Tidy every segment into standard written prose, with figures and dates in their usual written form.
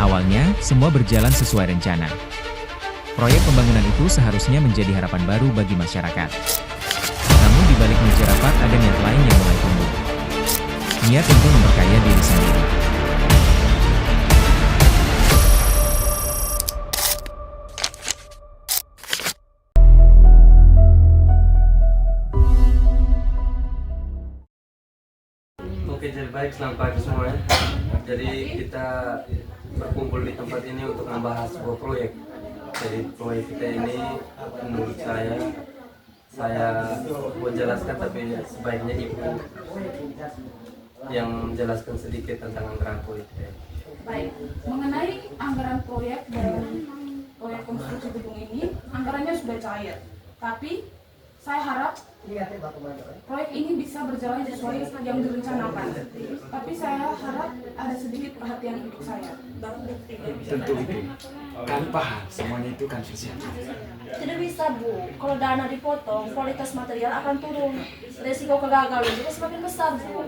Awalnya, semua berjalan sesuai rencana. Proyek pembangunan itu seharusnya menjadi harapan baru bagi masyarakat. Namun di balik meja rapat ada niat lain yang mulai tumbuh. Niat untuk memperkaya diri sendiri. Oke, jadi baik, selamat pagi semuanya. Jadi kita berkumpul di tempat ini untuk membahas sebuah proyek. Jadi proyek kita ini menurut saya mau jelaskan, tapi sebaiknya Ibu yang menjelaskan sedikit tentang anggaran proyek. Baik, mengenai anggaran proyek dan proyek konstruksi gedung ini, anggarannya sudah cair. Tapi saya harap proyek ini bisa berjalan sesuai yang direncanakan. Tapi saya harap ada sedikit perhatian untuk saya. Tentu itu. Kami paham, semuanya itu kan persiapan. Tidak bisa, Bu. Kalau dana dipotong, kualitas material akan turun. Resiko kegagalan juga semakin besar, Bu.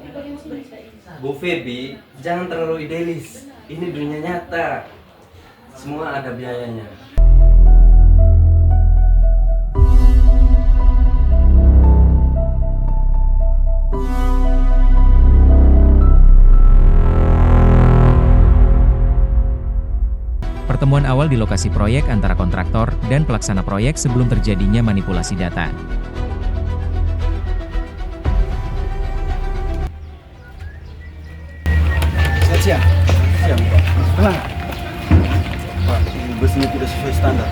Bu Febi, jangan terlalu idealis. Ini dunia nyata. Semua ada biayanya. Pertemuan awal di lokasi proyek antara kontraktor dan pelaksana proyek sebelum terjadinya manipulasi data. Siap. Siap, Pak. Tenang. Pak, busnya tidak sesuai standar.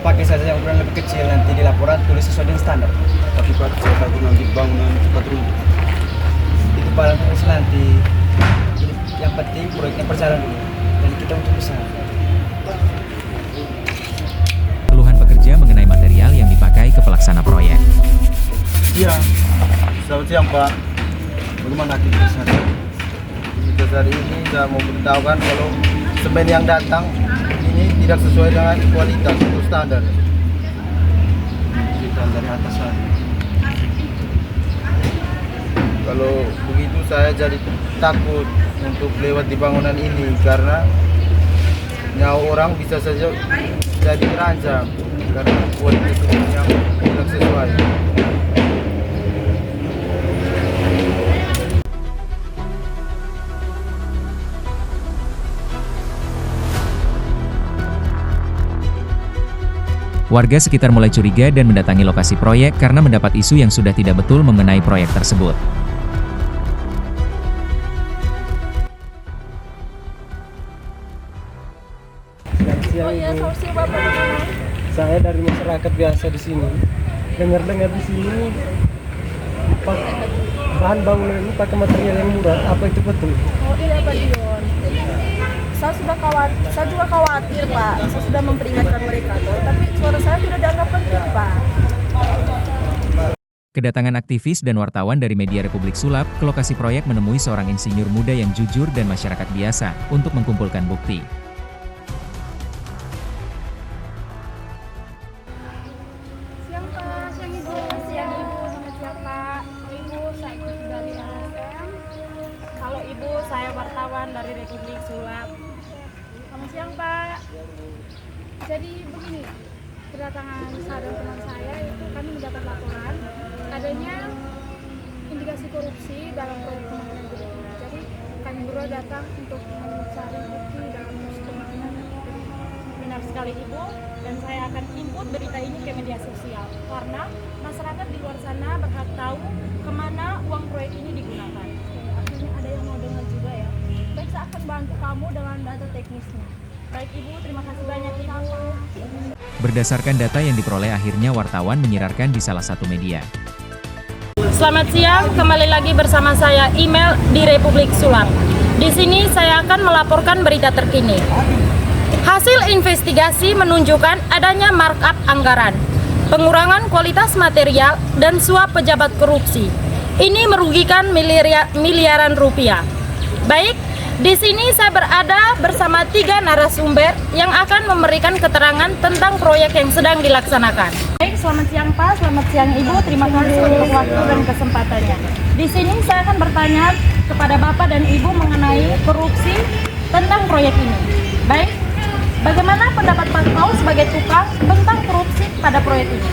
Pakai saja yang ukuran lebih kecil, nanti di laporan tulis sesuai dengan standar. Tapi Pak, saya takut nanti bangunan cepat runtuh. Itu Pak, tulis nanti. Yang penting proyeknya berjalan dulu. Dan kita untuk usaha. Keluhan pekerja mengenai material yang dipakai ke pelaksana proyek. Iya, selamat siang Pak. Bagaimana aktivitas hari ini? Aktivitas hari ini saya mau beritahukan kalau semen yang datang ini tidak sesuai dengan kualitas atau standar. Kita dari atasan. Kalau begitu saya jadi takut untuk lewat di bangunan ini karena nyawa orang bisa saja jadi terancam karena kualitas yang tidak sesuai. Warga sekitar mulai curiga dan mendatangi lokasi proyek karena mendapat isu yang sudah tidak betul mengenai proyek tersebut. Oh iya, solusi Bapak bagaimana? Saya dari masyarakat biasa di sini. Dengar-dengar di sini bahan bangunan ini pakai material yang murah. Apa itu betul? Oh iya, Pak Dion. Saya juga khawatir, Pak. Saya sudah memperingatkan mereka, tapi suara saya tidak dianggap penting, Pak. Kedatangan aktivis dan wartawan dari media Republik Sulap ke lokasi proyek menemui seorang insinyur muda yang jujur dan masyarakat biasa untuk mengumpulkan bukti. Siang Pak, siang Ibu. Siang Ibu, selamat siang Pak. Ibu, saya ikut dari LSM. Kalau Ibu, saya wartawan dari Republik Sulap. Selamat siang Pak. Jadi begini, kedatangan saya dan teman saya itu kami mendapat laporan adanya indikasi korupsi dalam proyek pembangunan gedung ini. Jadi kami berdua datang untuk mencari bukti dalam proses pembangunan. Benar sekali Ibu, dan saya akan input berita ini ke media sosial karena masyarakat di luar sana berhak tahu kemana uang proyek ini digunakan. Akhirnya ada yang mau dengar juga ya. Baik, saya akan bantu kamu dengan data teknisnya. Baik Ibu, terima kasih banyak Ibu. Berdasarkan data yang diperoleh akhirnya wartawan menyirarkan di salah satu media. Selamat siang, kembali lagi bersama saya Email di Republik Sulap. Di sini saya akan melaporkan berita terkini. Hasil investigasi menunjukkan adanya markup anggaran, pengurangan kualitas material, dan suap pejabat korupsi. Ini merugikan miliaran rupiah. Baik, di sini saya berada bersama 3 narasumber yang akan memberikan keterangan tentang proyek yang sedang dilaksanakan. Baik, selamat siang Pak, selamat siang Ibu. Terima kasih untuk waktu dan kesempatannya. Di sini saya akan bertanya kepada Bapak dan Ibu mengenai korupsi tentang tentang proyek ini. Baik, bagaimana pendapat Pak Paul sebagai tukang tentang korupsi pada proyek ini?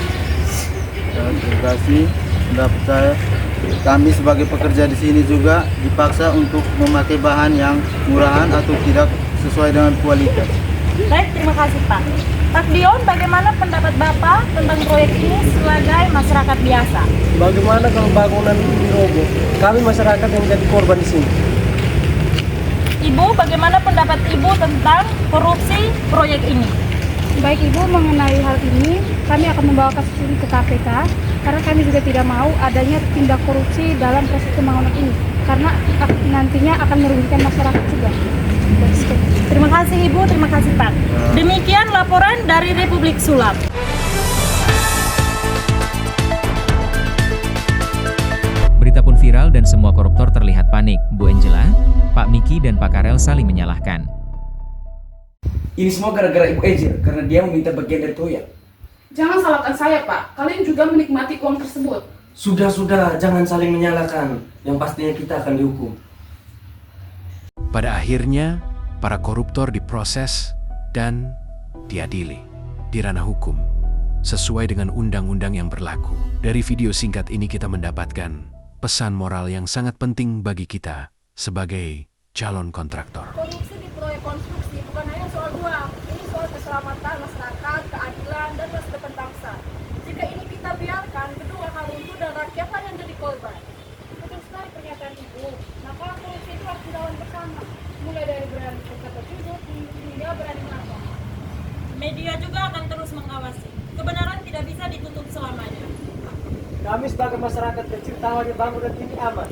Terima kasih. Pendapat saya, kami sebagai pekerja di sini juga dipaksa untuk memakai bahan yang murahan atau tidak sesuai dengan kualitas. Baik, terima kasih Pak. Pak Dion, bagaimana pendapat Bapak tentang proyek ini sebagai masyarakat biasa? Bagaimana kalau bangunan ini roboh? Kami masyarakat yang jadi korban di sini. Ibu, bagaimana pendapat Ibu tentang korupsi proyek ini? Baik Ibu, mengenai hal ini kami akan membawa kasus ini ke KPK karena kami juga tidak mau adanya tindak korupsi dalam proses pembangunan ini karena nantinya akan merugikan masyarakat juga. Terima kasih Ibu, terima kasih Pak. Demikian laporan dari Republik Sulap. Berita pun viral dan semua koruptor terlihat panik. Bu Angela, Pak Miki dan Pak Karel saling menyalahkan. Ini semua gara-gara Ibu Angel karena dia meminta bagian dari proyek. Jangan salahkan saya, Pak. Kalian juga menikmati uang tersebut. Sudah, jangan saling menyalahkan. Yang pastinya kita akan dihukum. Pada akhirnya, para koruptor diproses dan diadili di ranah hukum sesuai dengan undang-undang yang berlaku. Dari video singkat ini kita mendapatkan pesan moral yang sangat penting bagi kita sebagai calon kontraktor. Korupsi di proyek konstruksi bukan hanya soal uang, ini soal keselamatan masyarakat, keadilan, dan masa depan bangsa. Jika ini kita biarkan, kedua hal itu dan rakyatlah yang jadi korban. Betul sekali pernyataan Ibu. Maka korupsi itu harus dilawan bersama, mulai dari berani berkata jujur hingga berani melapor. Media juga akan terus mengawasi. Kebenaran tidak bisa ditutup selamanya. Kami sebagai masyarakat kecil tahu bangunan ini aman.